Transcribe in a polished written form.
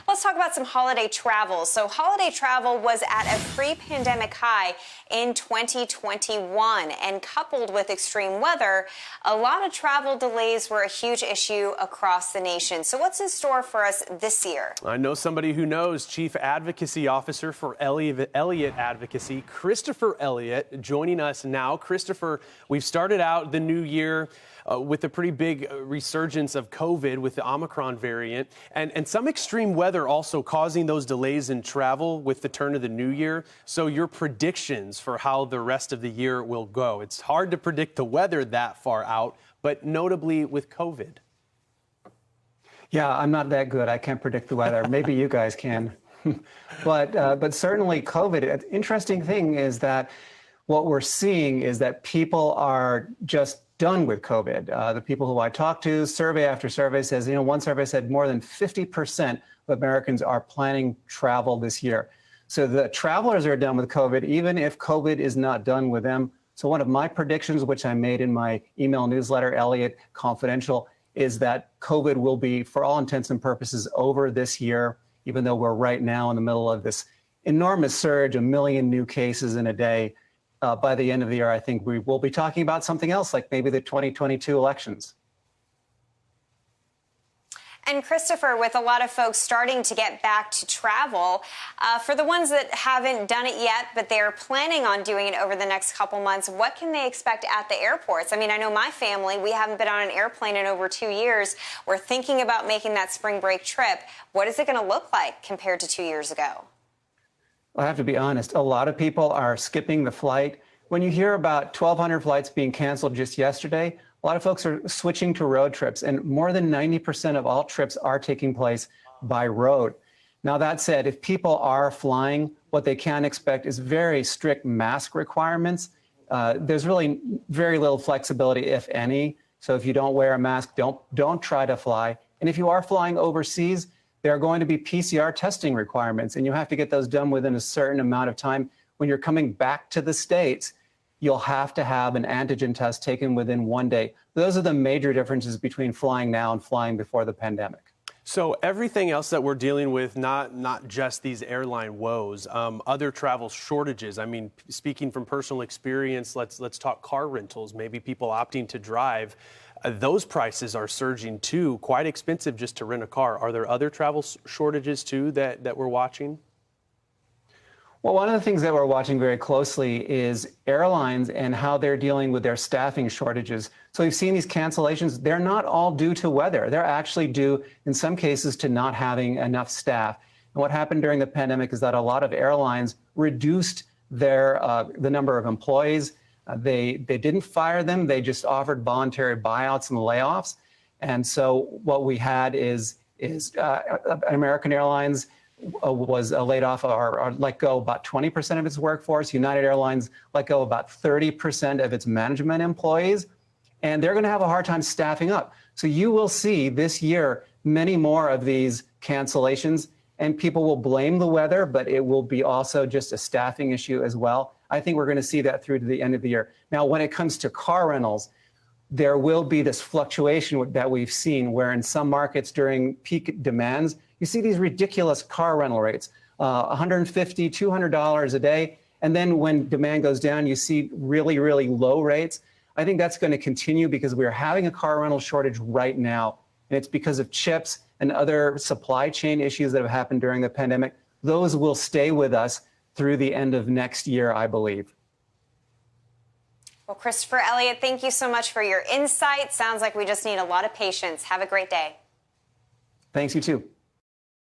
Let's talk about some holiday travel. So holiday travel was at a pre-pandemic high in 2021, and coupled with extreme weather, a lot of travel delays were a huge issue across the nation. So what's in store for us this year? I know somebody who knows. Chief Advocacy Officer for Elliot Advocacy, Christopher Elliot, joining us now. Christopher, we've started out the new year with a pretty big resurgence of COVID with the Omicron variant, and some extreme weather also causing those delays in travel with the turn of the new year. So your predictions for how the rest of the year will go. It's hard to predict the weather that far out, but notably with COVID. Yeah, I'm not that good. I can't predict the weather. Maybe you guys can. But certainly COVID. An interesting thing is that what we're seeing is that people are just done with COVID. The people who I talk to, survey after survey says, one survey said more than 50% of Americans are planning travel this year. So the travelers are done with COVID, even if COVID is not done with them. So one of my predictions, which I made in my email newsletter, Elliot Confidential, is that COVID will be, for all intents and purposes, over this year, even though we're right now in the middle of this enormous surge, 1 million new cases in a day. By the end of the year, I think we will be talking about something else, like maybe the 2022 elections. And Christopher, with a lot of folks starting to get back to travel, for the ones that haven't done it yet, but they're planning on doing it over the next couple months, what can they expect at the airports? I mean, I know my family, we haven't been on an airplane in over 2 years. We're thinking about making that spring break trip. What is it going to look like compared to 2 years ago? I have to be honest, a lot of people are skipping the flight. When you hear about 1,200 flights being canceled just yesterday, a lot of folks are switching to road trips, and more than 90% of all trips are taking place by road. Now, that said, if people are flying, what they can expect is very strict mask requirements. There's really very little flexibility, if any. So if you don't wear a mask, don't try to fly. And if you are flying overseas, there are going to be PCR testing requirements, and you have to get those done within a certain amount of time. When you're coming back to the States, you'll have to have an antigen test taken within 1 day. Those are the major differences between flying now and flying before the pandemic. So everything else that we're dealing with, not just these airline woes, other travel shortages. I mean, speaking from personal experience, let's talk car rentals, maybe people opting to drive. Those prices are surging too, quite expensive just to rent a car. Are there other travel shortages too that we're watching? Well, one of the things that we're watching very closely is airlines and how they're dealing with their staffing shortages. So we've seen these cancellations. They're not all due to weather. They're actually due, in some cases, to not having enough staff. And what happened during the pandemic is that a lot of airlines reduced the number of employees. They didn't fire them. They just offered voluntary buyouts and layoffs. And so what we had is American Airlines was laid off or let go about 20% of its workforce. United Airlines let go about 30% of its management employees, and they're going to have a hard time staffing up. So you will see this year many more of these cancellations, and people will blame the weather, but it will be also just a staffing issue as well. I think we're going to see that through to the end of the year. Now, when it comes to car rentals, there will be this fluctuation that we've seen where in some markets during peak demands, you see these ridiculous car rental rates, $150, $200 a day. And then when demand goes down, you see really, really low rates. I think that's going to continue because we're having a car rental shortage right now. And it's because of chips and other supply chain issues that have happened during the pandemic. Those will stay with us through the end of next year, I believe. Well, Christopher Elliot, thank you so much for your insight. Sounds like we just need a lot of patience. Have a great day. Thanks, you too.